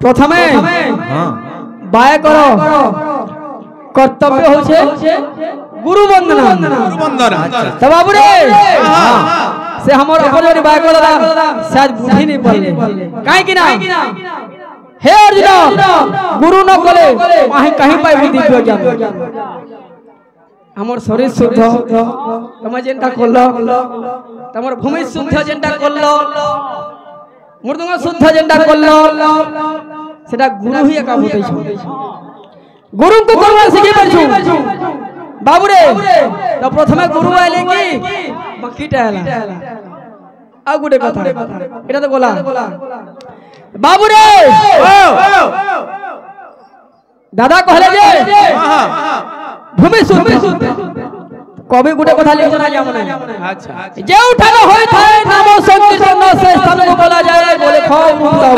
प्रथमे बाय करो कर्तव्य होछे गुरु वंदना तो बाबू रे से हमर अपन बाय करो शायद बुद्धि नहीं पड़ले काहे कि ना हे अर्जुन गुरु न कले माहे कहीं पाई दिव्य ज्ञान हमर शरीर शुद्ध तमे जेंटा करलो तमर भूमि शुद्ध जेंटा करलो मृदंग शुद्ध जेंटा करलो सेटा गुरु ही एका होतै छ गुरु को करवा सिखि परछु बाबू रे तो प्रथमे गुरु आइले कि बकीटा आला आ गुडे कथा एटा तो गोला बाबू रे दादा कहले जे भूमि शुद्ध कवि गुटे कथा लिखो ना जामने अच्छा जे उठानो होय थाए नाम संकीर्तन से स्थान को बोला जाए बोले खो मुक्ता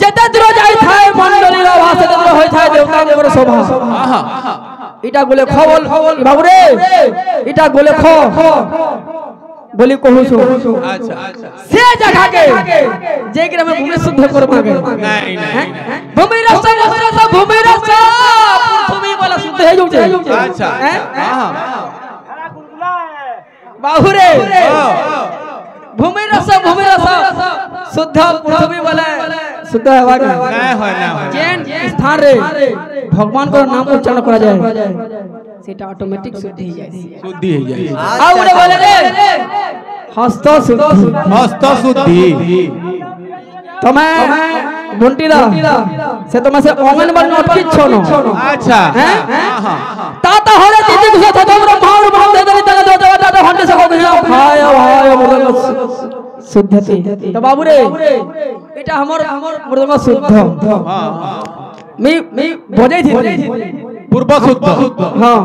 जते दूर जाय थाए मंडली रो भाषा दूर होय थाए देवता के शोभा इटा बोले खो बोल बाबू रे इटा बोले खो बोली कहू छो अच्छा से जगह के जे कि हम भूमि शुद्ध करबा के नहीं नहीं भूमि रस भूमि रस पृथ्वी वाला शुद्ध है जो अच्छा हां बाबू रे भूमि रस शुद्ध पृथ्वी वाला शुद्ध हवा का नहीं होय ना जेन स्थान रे भगवान को नाम उच्चारण करा जाए सेटा ऑटोमेटिक शुद्धि हो जाए आ उड़े बोले रे हस्त शुद्धि तमे घंटीला से तमे से अंगनबाड़ी अटकी छनो अच्छा हां ताता हरे दीदी को साथ तोमरो भाव भाव दे दे दादा हंडे से को भाई भाई मृदंग शुद्धति तो बाबू रे एटा हमर मृदंग शुद्ध हां मी बजाई थी पूर्व शुद्ध हां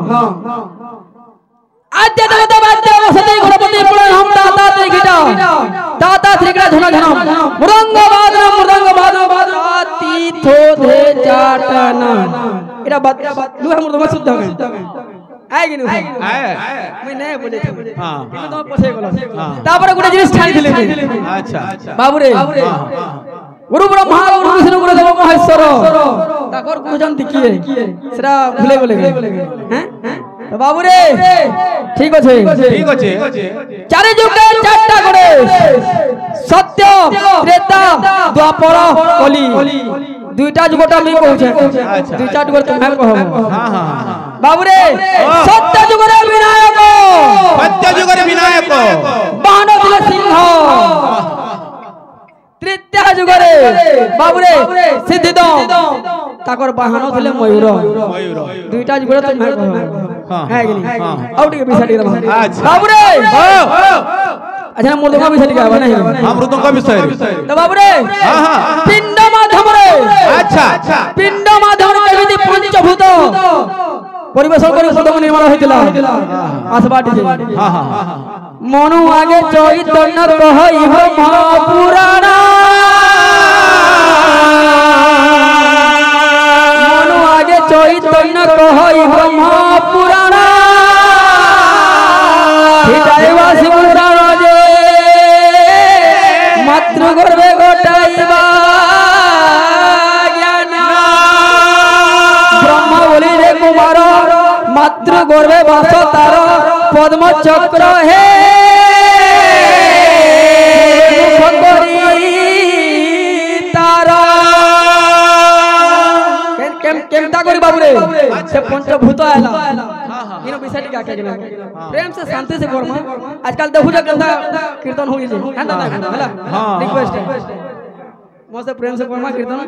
आद्य देवता वाद्य वसति गणपति पुराण हम दाता त्रिगिटा दाता त्रिगिटा झना झना मृदंग वादन तीथो धे जाटना एटा बात लु हम मृदंग शुद्ध है आएगी नु मैं नहीं बोले थे हां इनो तो पछे गलो तापर गुटे जिनिस ठाई दिले अच्छा बाबू रे गुरु ब्रह्मा गुरु विष्णु गुरु देव महेश्वर ताकर गुरु जन दिखिए सेरा भूले गेले हैं तो बाबू रे ठीक अछि चारि जुग चारटा करे सत्य त्रेता द्वापर कली दुईटा जुगटा मी कहू छे दुईटा जुग तुम्हे कहब हां हां बाबू रे सत्य जुग रे विनायक बाण दिल सिंह तृतीय जुग रे बाबू रे सिद्धिदो ताकर बाहन थिले मयूर दुईटा जुग रे तुम्हे कहब हां कि नहीं आउट के बिसाडी बाबू रे अच्छा मृदंग विषय के आवा नहीं हां मृदंग विषय तो बाबू रे हां हां पिंड माध्यम रे अच्छा पिंड माध्यम रे केमिति पंचभूत परिवेशन करी मृदंग निर्माण होइतिला आसबाटी हां हां मनु आगे चैतन्य कहई हो महापुराण मनु आगे चैतन्य कहई हो महापुराण हिताइवा सिमुराण जे मातृ गर्भे घटाइबा ज्ञान ब्रह्मा बोली रे कुमार मातृ गर्भे वास तार पद्म चक्र हे केमता करी बाबू रे से पंचभूत आला इनो विषय का के प्रेम से शांति से कर्म आजकल देखु जे केमता कीर्तन होई जे है दादा हला रिक्वेस्ट है मोसे प्रेम से कर्म कीर्तन